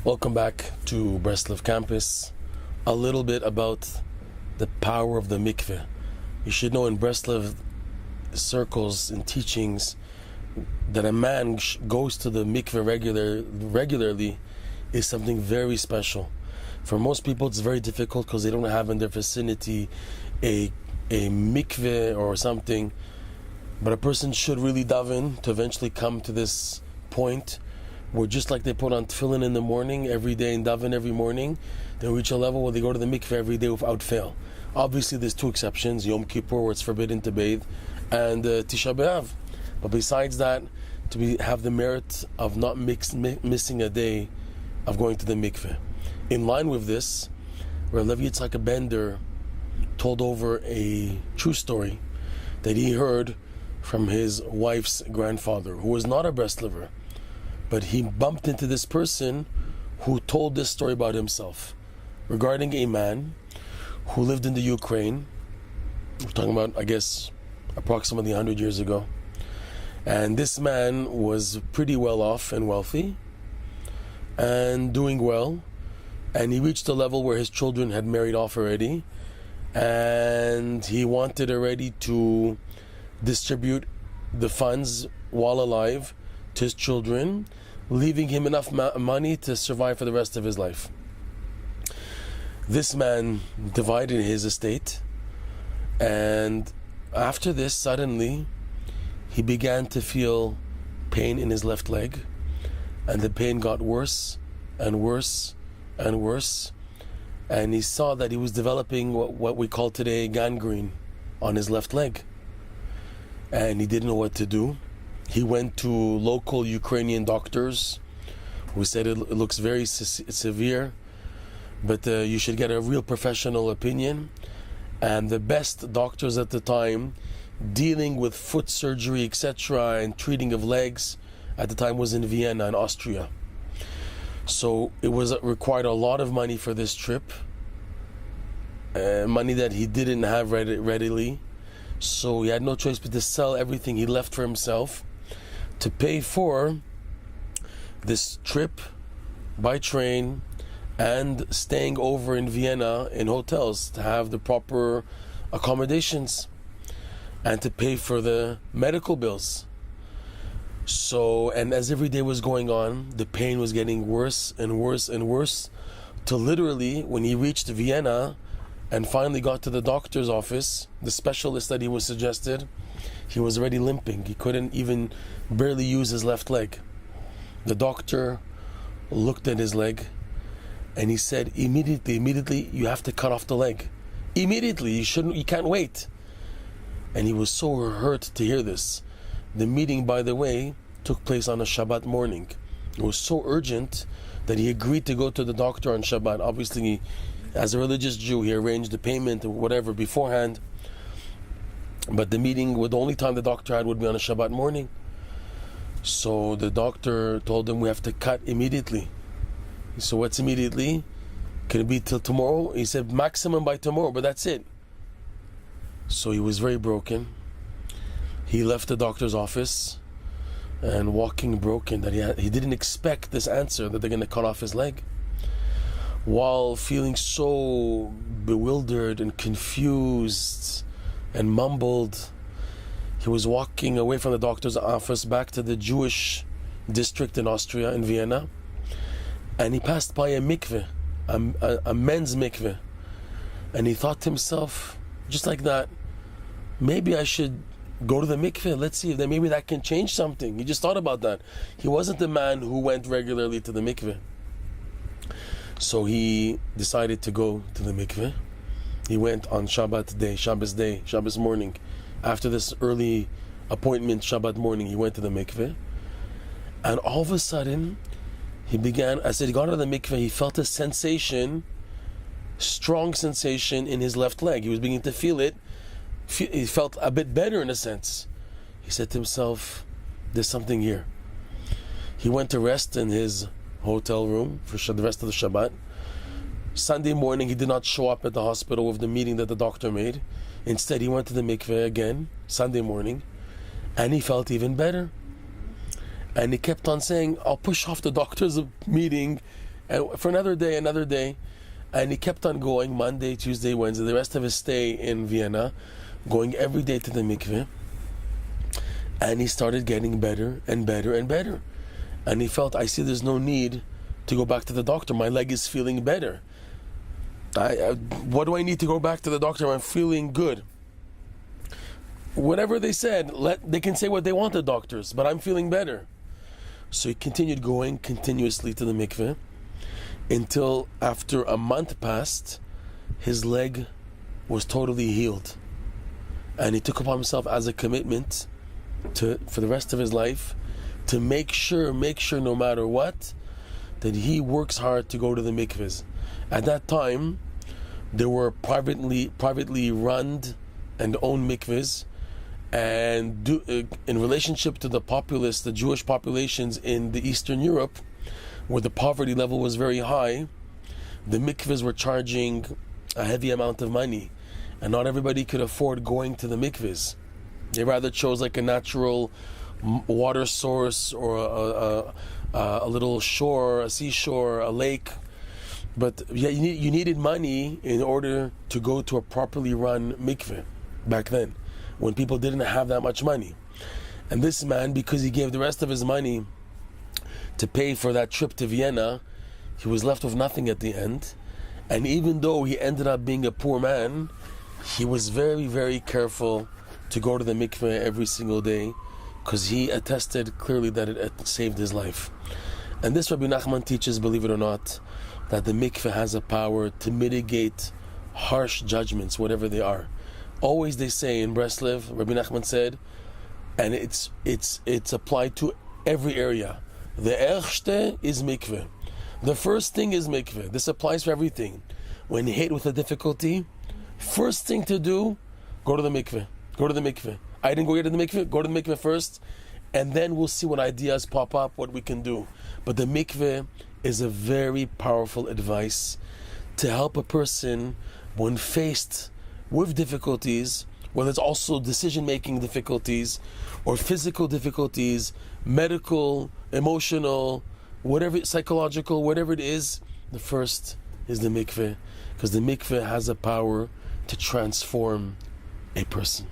Welcome back to Breslov campus. A little bit about the power of the mikveh. You should know in Breslov circles and teachings that a man goes to the mikveh regularly is something very special. For most people it's very difficult because they don't have in their vicinity a mikveh or something. But a person should really daven to eventually come to this point where just like they put on tefillin in the morning every day and daven every morning, they reach a level where they go to the mikveh every day without fail. Obviously there's two exceptions, Yom Kippur where it's forbidden to bathe, and Tisha B'Av. But besides that, to have the merit of not missing a day of going to the mikveh. In line with this, Rav Yitzchak Bender told over a true story that he heard from his wife's grandfather, who was not a Breslover, but he bumped into this person who told this story about himself regarding a man who lived in the Ukraine. We're talking about, I guess, approximately 100 years ago. And this man was pretty well off and wealthy and doing well. And he reached a level where his children had married off already. And he wanted already to distribute the funds while alive to his children, leaving him enough money to survive for the rest of his life. This man divided his estate, and after this, suddenly, he began to feel pain in his left leg, and the pain got worse and worse and worse, and he saw that he was developing what we call today gangrene on his left leg, and he didn't know what to do. He went to local Ukrainian doctors who said it looks very severe, but you should get a real professional opinion. And the best doctors at the time dealing with foot surgery, etc., and treating of legs at the time was in Vienna in Austria. So it required a lot of money for this trip, money that he didn't have readily. So he had no choice but to sell everything he left for himself to pay for this trip by train and staying over in Vienna in hotels to have the proper accommodations and to pay for the medical bills. So, and as every day was going on, the pain was getting worse and worse and worse, till literally when he reached Vienna and finally got to the doctor's office, the specialist that he was suggested, he was already limping. He couldn't even barely use his left leg. The doctor looked at his leg and he said, immediately, you have to cut off the leg. Immediately, you can't wait. And he was so hurt to hear this. The meeting, by the way, took place on a Shabbat morning. It was so urgent that he agreed to go to the doctor on Shabbat. Obviously, as a religious Jew, he arranged the payment or whatever beforehand. But the meeting, the only time the doctor had would be on a Shabbat morning. So the doctor told him we have to cut immediately. So what's immediately? Can it be till tomorrow? He said maximum by tomorrow, but that's it. So he was very broken. He left the doctor's office and walking broken, that he didn't expect this answer that they're going to cut off his leg. While feeling so bewildered and confused and mumbled, he was walking away from the doctor's office back to the Jewish district in Austria, in Vienna, and he passed by a mikveh, a men's mikveh, and he thought to himself, just like that, maybe I should go to the mikveh, let's see if maybe that can change something. He just thought about that. He wasn't the man who went regularly to the mikveh. So he decided to go to the mikveh. He went on Shabbos morning. After this early appointment, Shabbat morning, he went to the mikveh. And all of a sudden, he got out of the mikveh, he felt a sensation, strong sensation in his left leg. He was beginning to feel it. He felt a bit better in a sense. He said to himself, there's something here. He went to rest in his hotel room for the rest of the Shabbat. Sunday morning, he did not show up at the hospital with the meeting that the doctor made. Instead, he went to the mikveh again, Sunday morning, and he felt even better. And he kept on saying, I'll push off the doctor's meeting And for another day, and he kept on going Monday, Tuesday, Wednesday, the rest of his stay in Vienna, going every day to the mikveh. And he started getting better and better and better. And he felt, I see there's no need to go back to the doctor. My leg is feeling better. What do I need to go back to the doctor? I'm feeling good. Whatever they said, they can say what they want, the doctors, but I'm feeling better. So he continued going continuously to the mikveh until after a month passed, his leg was totally healed. And he took upon himself as a commitment for the rest of his life to make sure no matter what, that he works hard to go to the mikvahs. At that time, there were privately run and owned mikvahs, and in relationship to the populace, the Jewish populations in the Eastern Europe, where the poverty level was very high, the mikvahs were charging a heavy amount of money, and not everybody could afford going to the mikvahs. They rather chose like a natural water source or a little shore, a seashore, a lake. But yeah, you needed money in order to go to a properly run mikveh back then, when people didn't have that much money. And this man, because he gave the rest of his money to pay for that trip to Vienna, he was left with nothing at the end. And even though he ended up being a poor man, he was very, very careful to go to the mikveh every single day, because he attested clearly that it saved his life. And this Rabbi Nachman teaches, believe it or not, that the mikveh has a power to mitigate harsh judgments, whatever they are. Always they say in Breslov, Rabbi Nachman said, and it's applied to every area. The erste is mikveh. The first thing is mikveh. This applies for everything. When you hit with a difficulty, first thing to do, go to the mikveh. Go to the mikveh. I didn't go yet to the mikveh. Go to the mikveh first, and then we'll see what ideas pop up, what we can do. But the mikveh is a very powerful advice to help a person when faced with difficulties, whether it's also decision-making difficulties or physical difficulties, medical, emotional, whatever, psychological, whatever it is. The first is the mikveh, because the mikveh has a power to transform a person.